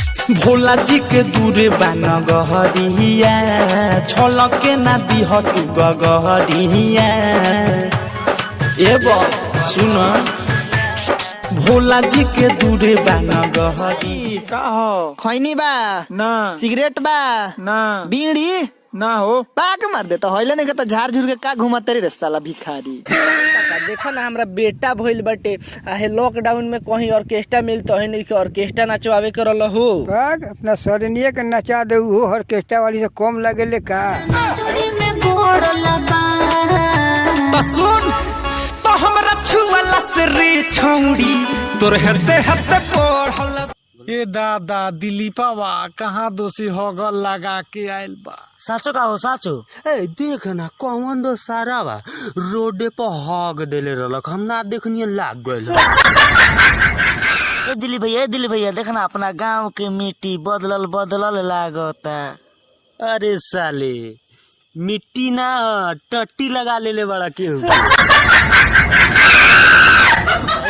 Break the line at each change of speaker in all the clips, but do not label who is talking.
भोला जी के दूरे बान गहरिया छलके ना दिह तू गहरिया एबो सुन भोला जी के दूरे बान गहरी
का हो
खैनी बा
ना
सिगरेट बा
ना
बीड़ी
ना हो
पाक मार देता होइले नहीं तो झाड़ झुड़ के का घुमाते रे साला भिखारी।
देखो ना हमरा बेटा भइल बाटे आहे लॉकडाउन में कहीं ऑर्केस्ट्रा मिलता है नहीं कि ऑर्केस्ट्रा नचवावे करल हो
भाग अपना सरनिया के नचा दे हो ऑर्केस्ट्रा वाली से कम लगेले का
तो सुन तो हमरा छुवाला से रे छौड़ी तोर हते हते पढ़ल
ए दादा दिलीपवा कहाँ दोषी होगल लगा के आयल बा।
साचो का हो साचो ए देख ना कौन दो सारा बा रोडे पर हग देले रहलक हम ना देखनिए लाग गइल। ए दिली भैया देख ना अपना गांव के मिट्टी बदलल लागता। अरे साले मिट्टी ना टट्टी लगा लेले बड़ा केहू।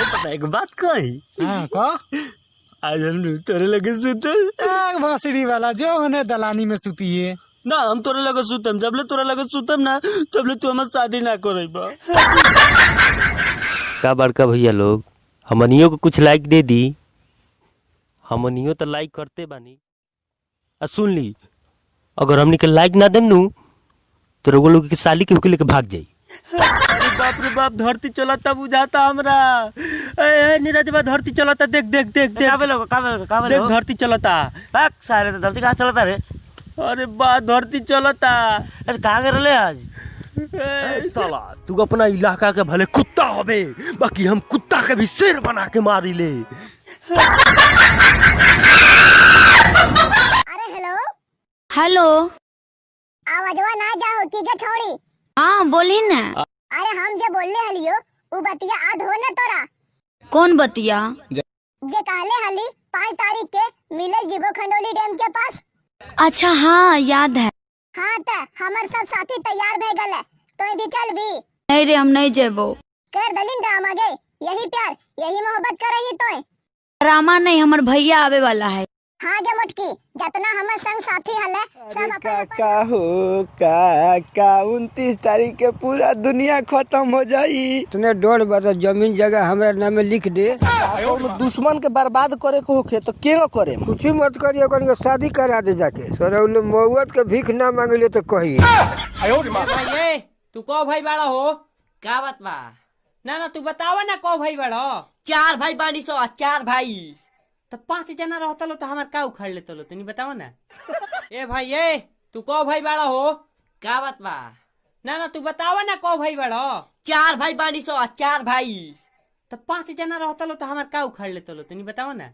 पता एक बात कही
हाँ का
आज हम तोरे लगे सुतल
भाषड़ी वाला जो उन्हें दलानी में सुतिए
ना हम तोरे लगे सुतम जबले तोरे लगे सुतम ना तबले तू हमार शादी ना करबा।
का बड़का भैया लोग हमनियों को कुछ लाइक दे दी। हमनियों तो लाइक करते बानी आ सुन ली अगर हमनी के लाइक ना देम नु तो रोगो लोग की साली के लेके भाग जाई।
बाप रे बाप धरती चलता बुझाता हमरा। ए नीरज बा धरती चलता देख देख धरती चलता
पाक सारे तो धरती कहाँ चलता रे।
अरे बा धरती चलता।
अरे कहाँ कर रहे आज
साला तू अपना इलाका के भले कुत्ता होबे बाकी हम कुत्ता के भी शेर बना के मारी ले।
अरे हेलो
हेलो
आवाजवा ना जाओ ठीक है छोड़ी।
हाँ बोली ना।
अरे हम जे बोलले हलियो उ बतिया आध हो ना तोरा।
कौन बतिया
जे कहले हली 5 तारीख के मिले जीवो खंडोली डैम के पास।
अच्छा हाँ याद है।
हाँ त हमर सब साथी तैयार भए गए तो भी चल भी।
नहीं रे हम नहीं जेबो।
कर दलिन ड्रामा गे यही प्यार यही मोहब्बत करही तो।
ड्रामा नहीं हमार भैया आवे वाला है।
हाँ गे मुटकी जितना हमर संग साथी हले सब अपन
का हो का 29 तारीख के पूरा दुनिया खत्म हो जाई। तने डर बता जमीन जगह हमरा नाम लिख दे।
दुश्मन के बर्बाद करे को होखे तो केगा करे
कुछ मत करिए कौन के शादी करा दे जाके सरौले मौत के भीख ना मांगले तो कही।
भाई तू को भाई बड़ा हो
का बात बा
ना तू बतावा ना को भाई बड़ा।
4 भाई बानी सो 4 भाई
तो 5 जना रहता लो तो हमार का उखाड़ लेता लो तनी बतावा ना। ए भाई ए तू को भाई बड़ा हो
का बात बा
ना तू बतावा ना को भाई बड़ा।
4 भाई बानी सो 4 भाई
तो 5 जना रहता लो तो हमार का उखाड़ लेता लो तनी बतावा ना।